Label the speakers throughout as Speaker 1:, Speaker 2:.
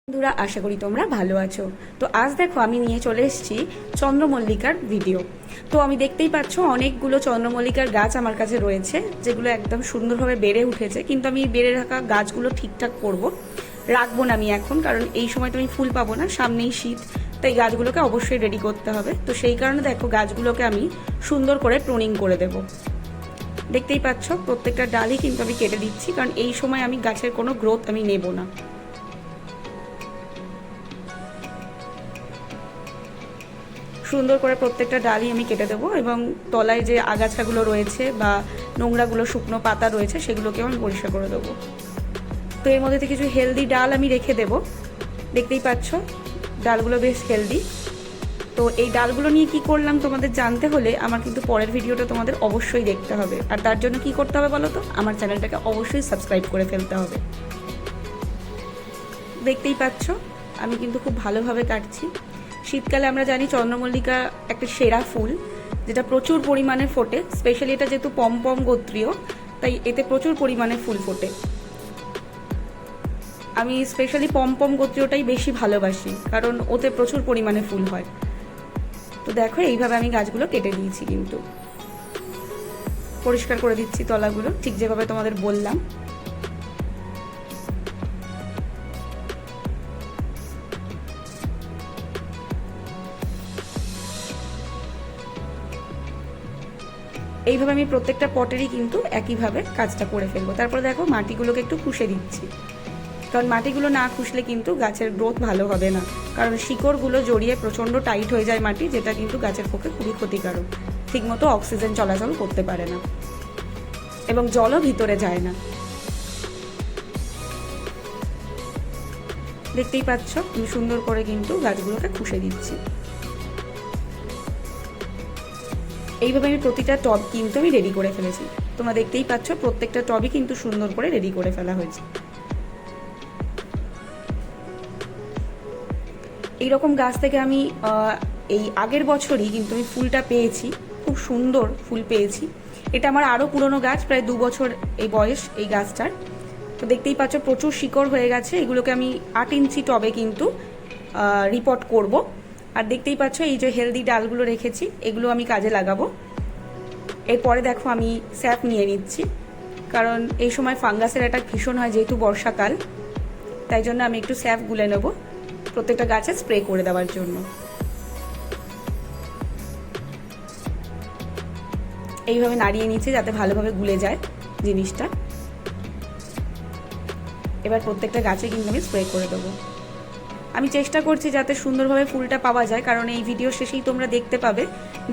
Speaker 1: বন্ধুরা, আশা করি তোমরা ভালো আছো। তো আজ দেখো আমি নিয়ে চলে এসেছি চন্দ্রমল্লিকার ভিডিও। তো আমি দেখতেই পাচ্ছ অনেকগুলো চন্দ্রমল্লিকার গাছ আমার কাছে রয়েছে, যেগুলো একদম সুন্দরভাবে বেড়ে উঠেছে। কিন্তু আমি বেড়ে রাখা গাছগুলো ঠিকঠাক করব, রাখবো না আমি এখন, কারণ এই সময় তো আমি ফুল পাবো না, সামনেই শীত, তাই গাছগুলোকে অবশ্যই রেডি করতে হবে। তো সেই কারণে দেখো গাছগুলোকে আমি সুন্দর করে প্রুনিং করে দেব। দেখতেই পাচ্ছ প্রত্যেকটা ডালই কিন্তু আমি কেটে দিচ্ছি, কারণ এই সময় আমি গাছের কোনো গ্রোথ আমি নেব না। সুন্দর করে প্রত্যেকটা ডালই আমি কেটে দেবো, এবং তলায় যে আগাছাগুলো রয়েছে বা নোংরাগুলো, শুকনো পাতা রয়েছে, সেগুলোকেও আমি পরিষ্কার করে দেবো। তো এর মধ্যে থেকে কিছু হেলদি ডাল আমি রেখে দেবো। দেখতেই পাচ্ছ ডালগুলো বেশ হেলদি। তো এই ডালগুলো নিয়ে কি করলাম তোমাদের জানতে হলে আমার কিন্তু পরের ভিডিওটা তোমাদের অবশ্যই দেখতে হবে। আর তার জন্য কি করতে হবে বলো তো, আমার চ্যানেলটাকে অবশ্যই সাবস্ক্রাইব করে ফেলতে হবে। দেখতেই পাচ্ছ আমি কিন্তু খুব ভালোভাবে কাটছি। শীতকালে আমরা জানি চন্দ্রমল্লিকা একটা সেরা ফুল, যেটা প্রচুর পরিমাণে ফোটে। স্পেশালি এটা যেহেতু পম গোত্রীয়, তাই এতে প্রচুর পরিমাণে ফুল ফোটে। আমি স্পেশালি পম গোত্রীয়টাই বেশি ভালোবাসি, কারণ ওতে প্রচুর পরিমাণে ফুল হয়। তো দেখো এইভাবে আমি গাছগুলো কেটে দিয়েছি, কিন্তু পরিষ্কার করে দিচ্ছি তলাগুলো, ঠিক যেভাবে তোমাদের বললাম। এইভাবে আমি প্রত্যেকটা পটেরই কিন্তু একইভাবে কাজটা করে ফেলবো। তারপরে দেখো মাটিগুলোকে একটু খুশে দিচ্ছি, কারণ মাটিগুলো না খুশলে কিন্তু গাছের গ্রোথ ভালো হবে না। কারণ শিকড়গুলো জড়িয়ে প্রচণ্ড টাইট হয়ে যায় মাটি, যেটা কিন্তু গাছের পক্ষে খুবই ক্ষতিকারক। ঠিকমতো অক্সিজেন চলাচল করতে পারে না, এবং জলও ভিতরে যায় না। দেখতেই পাচ্ছ আমি সুন্দর করে কিন্তু গাছগুলোকে খুশে দিচ্ছি। এইভাবে আমি প্রতিটা টব কিন্তু আমি রেডি করে ফেলেছি। তোমরা দেখতেই পাচ্ছ প্রত্যেকটা টবই কিন্তু সুন্দর করে রেডি করে ফেলা হয়েছে। এইরকম গাছ থেকে আমি এই আগের বছরই কিন্তু আমি ফুলটা পেয়েছি, খুব সুন্দর ফুল পেয়েছি। এটা আমার আরও পুরনো গাছ, প্রায় 2 বছর এই বয়স এই গাছটার। তো দেখতেই পাচ্ছ প্রচুর শিকড় হয়ে গেছে। এগুলোকে আমি 8 ইঞ্চি টবে কিন্তু রিপোর্ট করব। আর দেখতেই পাচ্ছ এই যে হেলদি ডালগুলো রেখেছি, এগুলো আমি কাজে লাগাবো। এরপরে দেখো আমি স্যাপ নিয়ে নিচ্ছি, কারণ এই সময় ফাঙ্গাসের অ্যাটাক ভীষণ হয়, যেহেতু বর্ষাকাল, তাই জন্য আমি একটু স্যাপ গুলে নেব প্রত্যেকটা গাছে স্প্রে করে দেওয়ার জন্য। এইভাবে নাড়িয়ে নিচ্ছি যাতে ভালোভাবে গুলে যায় জিনিসটা। এবার প্রত্যেকটা গাছে কিন্তু আমি স্প্রে করে দেবো। আমি চেষ্টা করছি যাতে সুন্দরভাবে ফুলটা পাওয়া যায়, কারণ এই ভিডিও শেষেই তোমরা দেখতে পাবে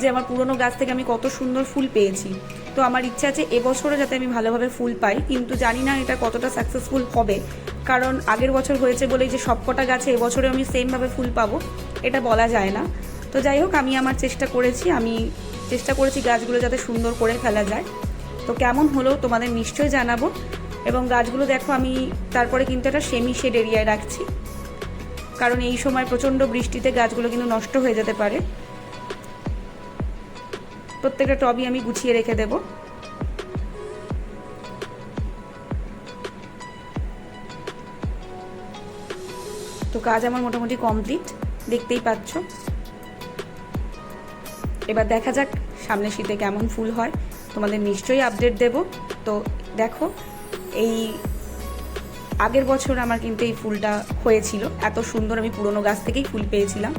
Speaker 1: যে আমার পুরনো গাছ থেকে আমি কত সুন্দর ফুল পেয়েছি। তো আমার ইচ্ছা আছে এবছরও যাতে আমি ভালোভাবে ফুল পাই, কিন্তু জানি না এটা কতটা সাকসেসফুল হবে, কারণ আগের বছর হয়েছে বলেই যে সবকটা গাছে এবছরে আমি সেমভাবে ফুল পাবো এটা বলা যায় না। তো যাই হোক, আমি আমার চেষ্টা করেছি গাছগুলো যাতে সুন্দর করে ফেলা যায়। তো কেমন হলো তোমাদের নিশ্চয়ই জানাবো। এবং গাছগুলো দেখো আমি তারপরে কিন্তু একটা সেমি শেড এরিয়ায় রাখছি, কারণ এই সময় প্রচণ্ড বৃষ্টিতে গাছগুলো কিন্তু নষ্ট হয়ে যেতে পারে। প্রত্যেকটা টবই আমি গুছিয়ে রেখে দেব। তো কাজ আমার মোটামুটি কমপ্লিট, দেখতেই পাচ্ছ। এবার দেখা যাক সামনের শীতে কেমন ফুল হয়, তোমাদের নিশ্চয়ই আপডেট দেব। তো দেখো এই আগের বছর আমার কিন্তু এই ফুলটা হয়েছিল, এত সুন্দর আমি পুরনো গাছ থেকেই ফুল পেয়েছিলাম।